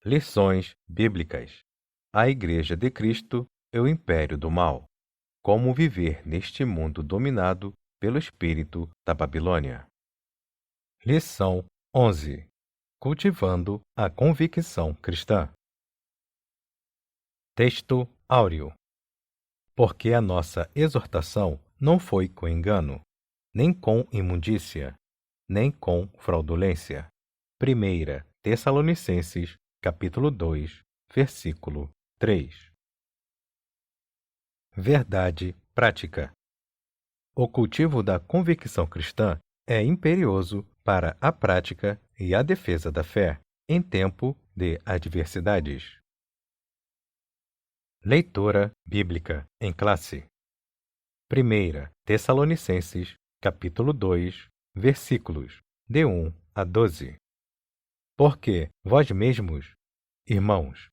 Lições bíblicas. A Igreja de Cristo e o Império do Mal. Como viver neste mundo dominado pelo espírito da Babilônia. Lição 11. Cultivando a convicção cristã. Texto áureo. Porque a nossa exortação não foi com engano, nem com imundícia, nem com fraudulência. 1 Tessalonicenses, capítulo 2, versículo 3. Verdade prática. O cultivo da convicção cristã é imperioso para a prática e a defesa da fé em tempo de adversidades. Leitura bíblica em classe. 1 Tessalonicenses, capítulo 2, versículos de 1 a 12. Porque vós mesmos, irmãos,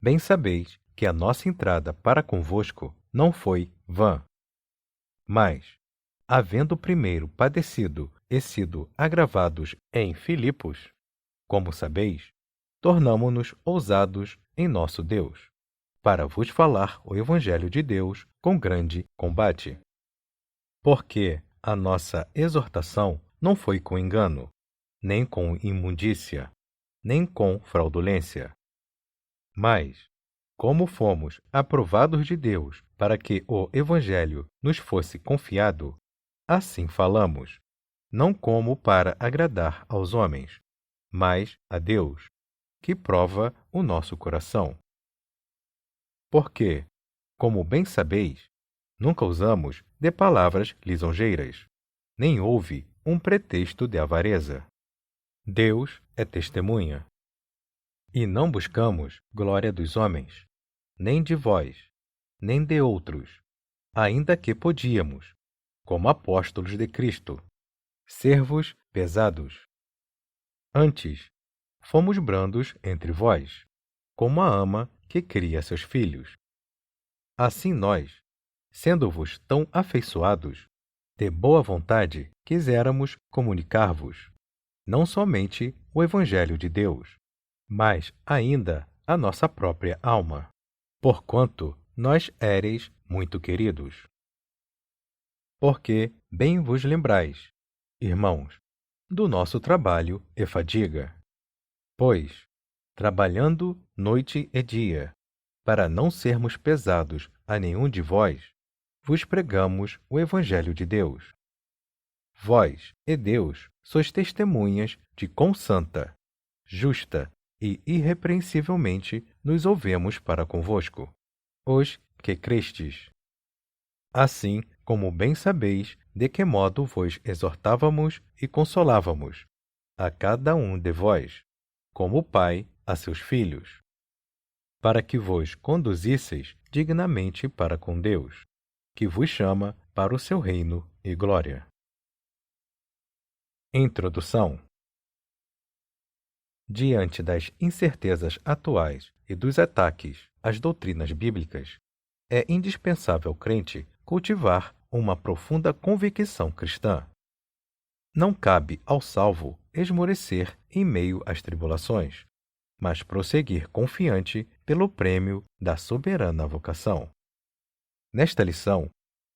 bem sabeis que a nossa entrada para convosco não foi vã. Mas, havendo primeiro padecido e sido agravados em Filipos, como sabeis, tornamo-nos ousados em nosso Deus, para vos falar o Evangelho de Deus com grande combate. Porque a nossa exortação não foi com engano, nem com imundícia, nem com fraudulência. Mas, como fomos aprovados de Deus para que o Evangelho nos fosse confiado, assim falamos, não como para agradar aos homens, mas a Deus, que prova o nosso coração. Porque, como bem sabeis, nunca usamos de palavras lisonjeiras, nem houve um pretexto de avareza. Deus é testemunha. E não buscamos glória dos homens, nem de vós, nem de outros, ainda que podíamos, como apóstolos de Cristo, ser-vos pesados. Antes, fomos brandos entre vós, como a ama que cria seus filhos. Assim nós, sendo-vos tão afeiçoados, de boa vontade quiséramos comunicar-vos, não somente o Evangelho de Deus, mas ainda a nossa própria alma, porquanto nós éreis muito queridos. Porque bem vos lembrais, irmãos, do nosso trabalho e fadiga. Pois, trabalhando noite e dia, para não sermos pesados a nenhum de vós, vos pregamos o Evangelho de Deus. Vós e Deus sois testemunhas de quão santa, justa e irrepreensivelmente nos ouvemos para convosco, os que crestes. Assim como bem sabeis de que modo vos exortávamos e consolávamos, a cada um de vós, como o pai a seus filhos, para que vos conduzisseis dignamente para com Deus, que vos chama para o seu reino e glória. Introdução. Diante das incertezas atuais e dos ataques às doutrinas bíblicas, é indispensável ao crente cultivar uma profunda convicção cristã. Não cabe ao salvo esmorecer em meio às tribulações, mas prosseguir confiante pelo prêmio da soberana vocação. Nesta lição,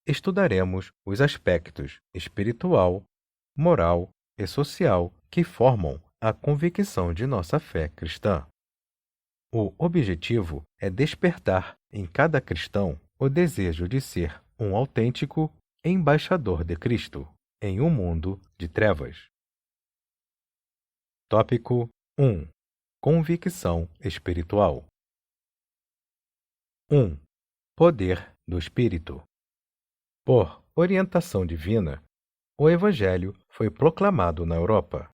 estudaremos os aspectos espiritual, moral e social que formam a convicção de nossa fé cristã. O objetivo é despertar em cada cristão o desejo de ser um autêntico embaixador de Cristo em um mundo de trevas. Tópico 1. Convicção espiritual. 1. Poder do Espírito. Por orientação divina, o Evangelho foi proclamado na Europa.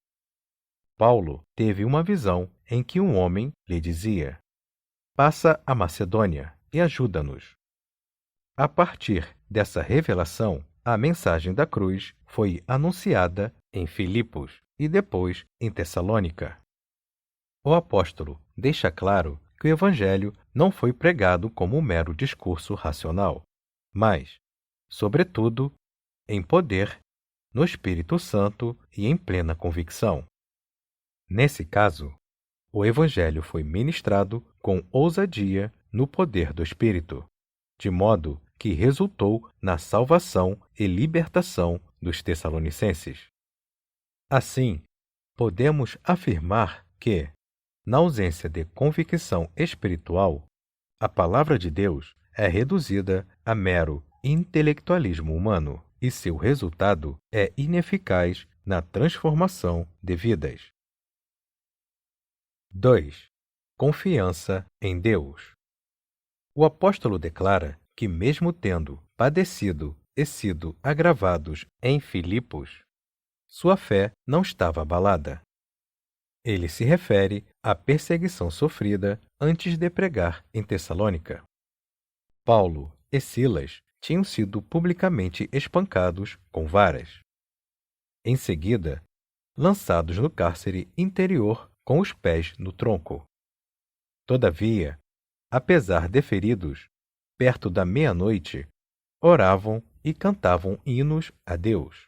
Paulo teve uma visão em que um homem lhe dizia: "Passa a Macedônia e ajuda-nos." A partir dessa revelação, a mensagem da cruz foi anunciada em Filipos e depois em Tessalônica. O apóstolo deixa claro que o Evangelho não foi pregado como um mero discurso racional, mas, sobretudo, em poder, no Espírito Santo e em plena convicção. Nesse caso, o Evangelho foi ministrado com ousadia no poder do Espírito, de modo que resultou na salvação e libertação dos Tessalonicenses. Assim, podemos afirmar que, na ausência de convicção espiritual, a palavra de Deus é reduzida a mero intelectualismo humano e seu resultado é ineficaz na transformação de vidas. 2. Confiança em Deus. O apóstolo declara que, mesmo tendo padecido e sido agravados em Filipos, sua fé não estava abalada. Ele se refere à perseguição sofrida antes de pregar em Tessalônica. Paulo e Silas tinham sido publicamente espancados com varas. Em seguida, lançados no cárcere interior com os pés no tronco. Todavia, apesar de feridos, perto da meia-noite, oravam e cantavam hinos a Deus.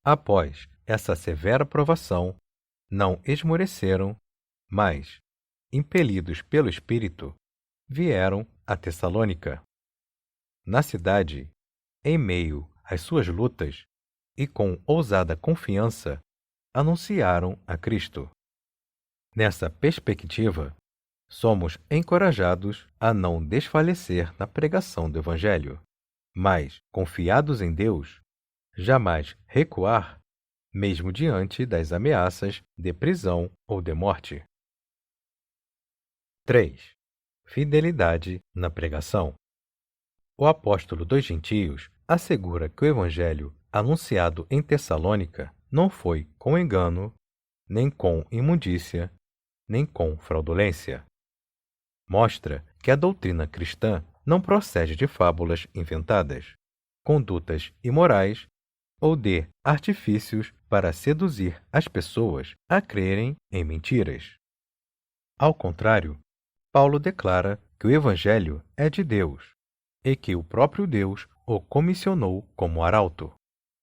Após essa severa provação, não esmoreceram, mas, impelidos pelo Espírito, vieram a Tessalônica. Na cidade, em meio às suas lutas e com ousada confiança, anunciaram a Cristo. Nessa perspectiva, somos encorajados a não desfalecer na pregação do Evangelho, mas, confiados em Deus, jamais recuar, mesmo diante das ameaças de prisão ou de morte. 3. Fidelidade na pregação. O apóstolo dos gentios assegura que o evangelho anunciado em Tessalônica não foi com engano, nem com imundícia, nem com fraudulência. Mostra que a doutrina cristã não procede de fábulas inventadas, condutas imorais ou de artifícios para seduzir as pessoas a crerem em mentiras. Ao contrário, Paulo declara que o Evangelho é de Deus e que o próprio Deus o comissionou como arauto,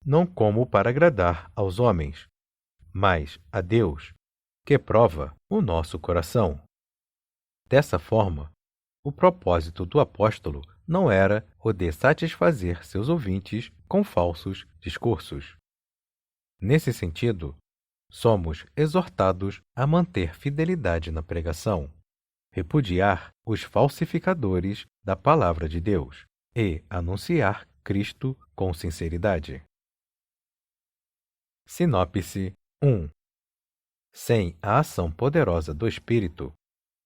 não como para agradar aos homens, mas a Deus, que prova o nosso coração. Dessa forma, o propósito do apóstolo não era o de satisfazer seus ouvintes com falsos discursos. Nesse sentido, somos exortados a manter fidelidade na pregação, repudiar os falsificadores da palavra de Deus e anunciar Cristo com sinceridade. Sinopse 1. Sem a ação poderosa do Espírito,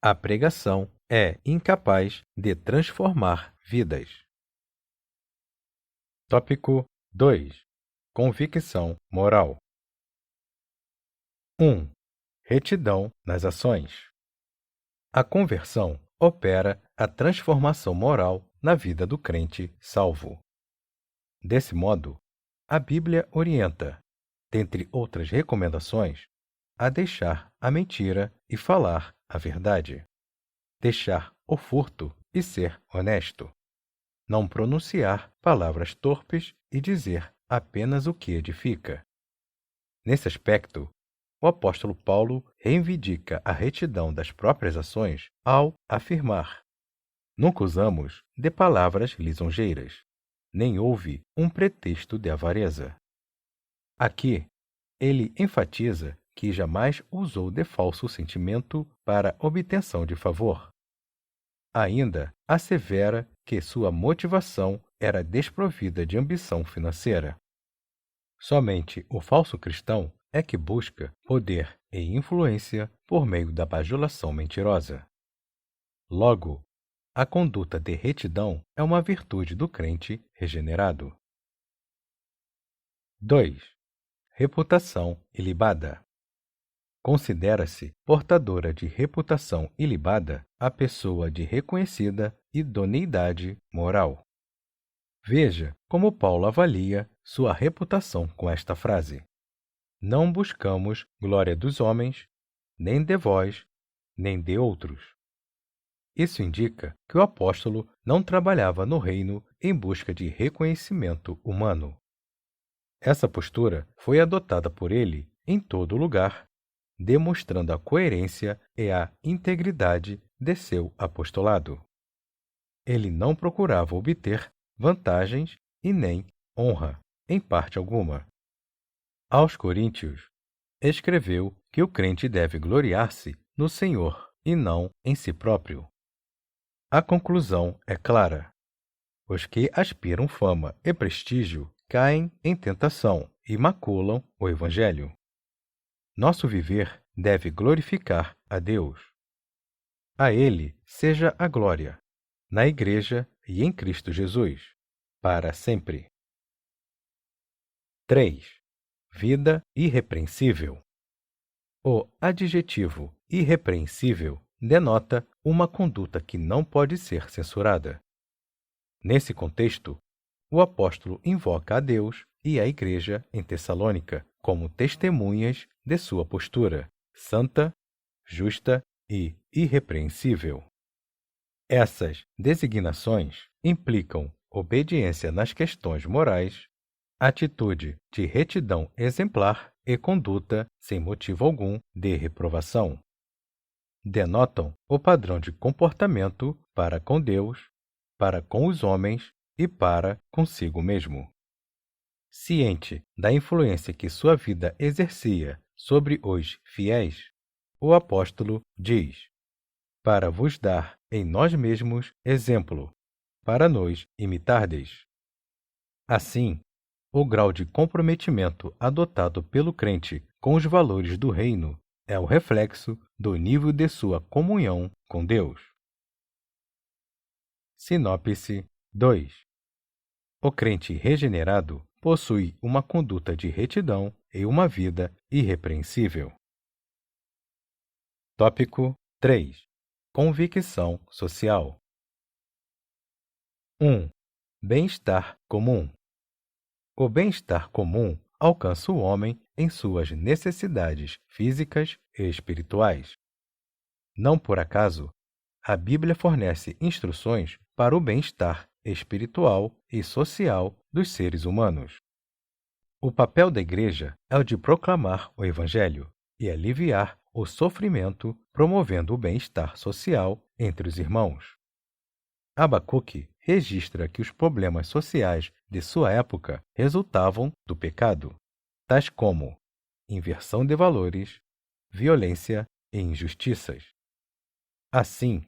a pregação é incapaz de transformar vidas. Tópico 2. Convicção moral. 1. Retidão nas ações. A conversão opera a transformação moral na vida do crente salvo. Desse modo, a Bíblia orienta, dentre outras recomendações, a deixar a mentira e falar a verdade, deixar o furto e ser honesto, não pronunciar palavras torpes e dizer apenas o que edifica. Nesse aspecto, o apóstolo Paulo reivindica a retidão das próprias ações ao afirmar: nunca usamos de palavras lisonjeiras, nem houve um pretexto de avareza. Aqui, ele enfatiza que jamais usou de falso sentimento para obtenção de favor. Ainda assevera que sua motivação era desprovida de ambição financeira. Somente o falso cristão é que busca poder e influência por meio da bajulação mentirosa. Logo, a conduta de retidão é uma virtude do crente regenerado. 2. Reputação ilibada. Considera-se portadora de reputação ilibada a pessoa de reconhecida idoneidade moral. Veja como Paulo avalia sua reputação com esta frase: não buscamos glória dos homens, nem de vós, nem de outros. Isso indica que o apóstolo não trabalhava no reino em busca de reconhecimento humano. Essa postura foi adotada por ele em todo lugar, demonstrando a coerência e a integridade de seu apostolado. Ele não procurava obter vantagens e nem honra, em parte alguma. Aos Coríntios, escreveu que o crente deve gloriar-se no Senhor e não em si próprio. A conclusão é clara. Os que aspiram fama e prestígio caem em tentação e maculam o Evangelho. Nosso viver deve glorificar a Deus. A Ele seja a glória, na Igreja e em Cristo Jesus, para sempre. 3. Vida irrepreensível. O adjetivo irrepreensível denota uma conduta que não pode ser censurada. Nesse contexto, o apóstolo invoca a Deus e a Igreja em Tessalônica como testemunhas de sua postura santa, justa e irrepreensível. Essas designações implicam obediência nas questões morais, atitude de retidão exemplar e conduta sem motivo algum de reprovação. Denotam o padrão de comportamento para com Deus, para com os homens e para consigo mesmo. Ciente da influência que sua vida exercia sobre os fiéis, o apóstolo diz: para vos dar em nós mesmos exemplo, para nos imitardes. Assim, o grau de comprometimento adotado pelo crente com os valores do reino é o reflexo do nível de sua comunhão com Deus. Sinopse 2. O crente regenerado possui uma conduta de retidão e uma vida irrepreensível. Tópico 3. Convicção social. 1. Bem-estar comum. O bem-estar comum alcança o homem em suas necessidades físicas e espirituais. Não por acaso, a Bíblia fornece instruções para o bem-estar espiritual e social dos seres humanos. O papel da Igreja é o de proclamar o Evangelho e aliviar o sofrimento, promovendo o bem-estar social entre os irmãos. Abacuque registra que os problemas sociais de sua época resultavam do pecado, tais como inversão de valores, violência e injustiças. Assim,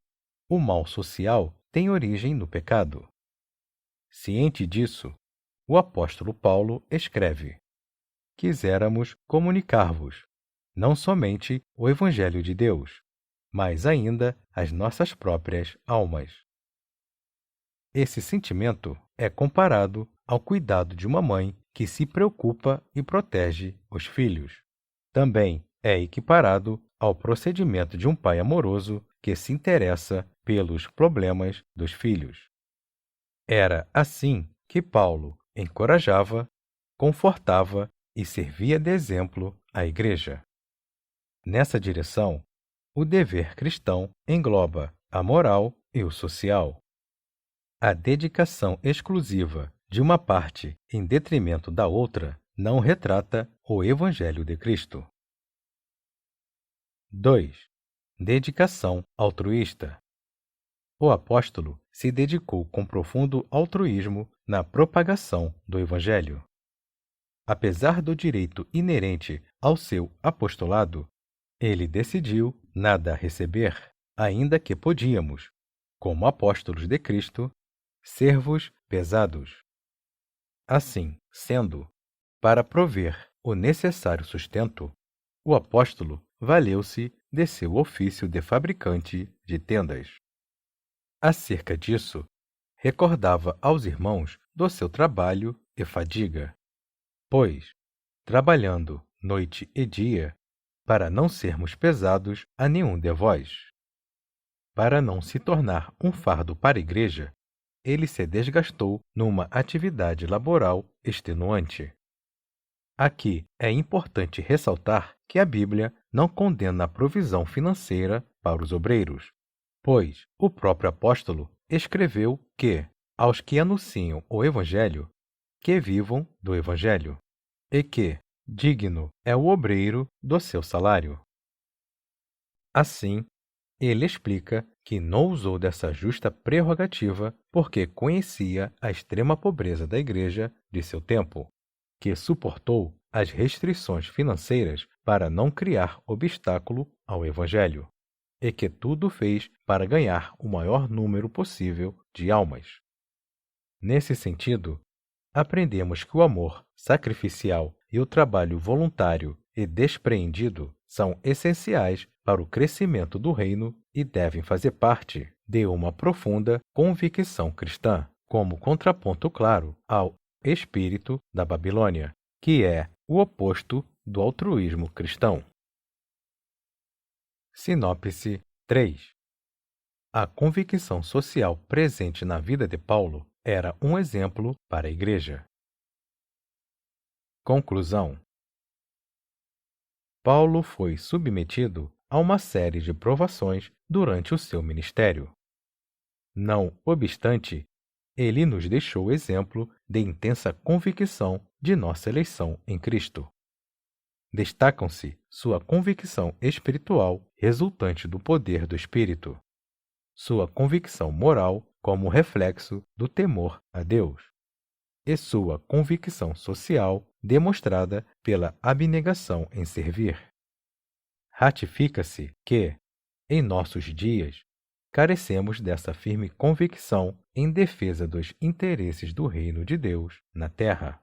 o mal social tem origem no pecado. Ciente disso, o apóstolo Paulo escreve: quiséramos comunicar-vos não somente o Evangelho de Deus, mas ainda as nossas próprias almas. Esse sentimento é comparado ao cuidado de uma mãe que se preocupa e protege os filhos. Também é equiparado ao procedimento de um pai amoroso que se interessa pelos problemas dos filhos. Era assim que Paulo encorajava, confortava e servia de exemplo à Igreja. Nessa direção, o dever cristão engloba a moral e o social. A dedicação exclusiva de uma parte em detrimento da outra não retrata o Evangelho de Cristo. 2. Dedicação altruísta. O apóstolo se dedicou com profundo altruísmo na propagação do Evangelho. Apesar do direito inerente ao seu apostolado, ele decidiu nada receber, ainda que podíamos, como apóstolos de Cristo, servos pesados. Assim sendo, para prover o necessário sustento, o apóstolo valeu-se de seu ofício de fabricante de tendas. Acerca disso, recordava aos irmãos do seu trabalho e fadiga, pois, trabalhando noite e dia, para não sermos pesados a nenhum de vós. Para não se tornar um fardo para a Igreja, ele se desgastou numa atividade laboral extenuante. Aqui é importante ressaltar que a Bíblia não condena a provisão financeira para os obreiros, pois o próprio apóstolo escreveu que, aos que anunciam o Evangelho, que vivam do Evangelho, e que digno é o obreiro do seu salário. Assim, ele explica que não usou dessa justa prerrogativa porque conhecia a extrema pobreza da Igreja de seu tempo, que suportou as restrições financeiras para não criar obstáculo ao Evangelho, e que tudo fez para ganhar o maior número possível de almas. Nesse sentido, aprendemos que o amor sacrificial e o trabalho voluntário e despreendido são essenciais para o crescimento do reino e devem fazer parte de uma profunda convicção cristã, como contraponto claro ao espírito da Babilônia, que é o oposto do altruísmo cristão. Sinopse 3. A convicção social presente na vida de Paulo era um exemplo para a Igreja. Conclusão: Paulo foi submetido a uma série de provações durante o seu ministério. Não obstante, ele nos deixou exemplo de intensa convicção de nossa eleição em Cristo. Destacam-se sua convicção espiritual resultante do poder do Espírito, sua convicção moral como reflexo do temor a Deus, e sua convicção social demonstrada pela abnegação em servir. Ratifica-se que, em nossos dias, carecemos dessa firme convicção em defesa dos interesses do reino de Deus na terra.